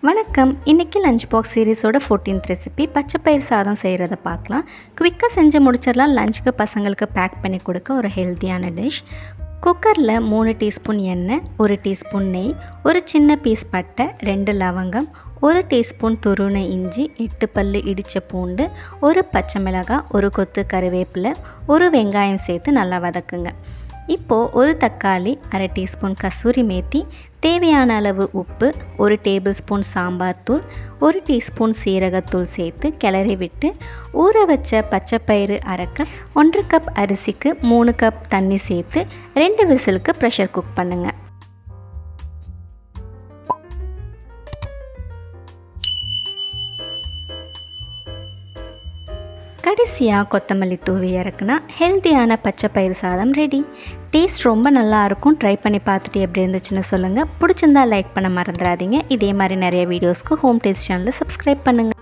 வணக்கம். இன்றைக்கி lunch box சீரீஸோட 14th recipe பச்சைப்பயிறு சாதம் செய்கிறத பார்க்கலாம். குவிக்காக செஞ்சு முடிச்சிடலாம். லஞ்சுக்கு பசங்களுக்கு பேக் பண்ணி கொடுக்க ஒரு ஹெல்த்தியான டிஷ். குக்கரில் 3 டீஸ்பூன் எண்ணெய், 1 டீஸ்பூன் நெய், ஒரு சின்ன பீஸ் பட்டை, 2 லவங்கம், 1 டீஸ்பூன் துருவின இஞ்சி, 8 பல் இடித்த பூண்டு, ஒரு பச்சை மிளகாய், ஒரு கொத்து கருவேப்பிலை, ஒரு வெங்காயம் சேர்த்து நல்லா வதக்குங்க. இப்போது ஒரு தக்காளி, அரை டீஸ்பூன் கசூரி மேத்தி, தேவையான அளவு உப்பு, 1 டேபிள் ஸ்பூன் சாம்பார் தூள், 1 டீஸ்பூன் சீரகத்தூள் சேர்த்து கிளறி விட்டு ஊற வச்ச பச்சைப்பயிறு அரை கப், 1 கப் அரிசிக்கு 3 கப் தண்ணி சேர்த்து 2 விசிலுக்கு ப்ரெஷர் குக் பண்ணுங்கள். கடைசியாக கொத்தமல்லி தூவி இறக்குனா ஹெல்த்தியான பச்சைப்பயிறு சாதம் ரெடி. டேஸ்ட் ரொம்ப நல்லாயிருக்கும். ட்ரை பண்ணி பார்த்துட்டு எப்படி இருந்துச்சுன்னு சொல்லுங்கள். பிடிச்சிருந்தா லைக் பண்ண மறந்துடாதீங்க. இதே மாதிரி நிறைய வீடியோஸ்க்கு ஹோம் டேஸ்ட் சேனலை சப்ஸ்கிரைப் பண்ணுங்கள்.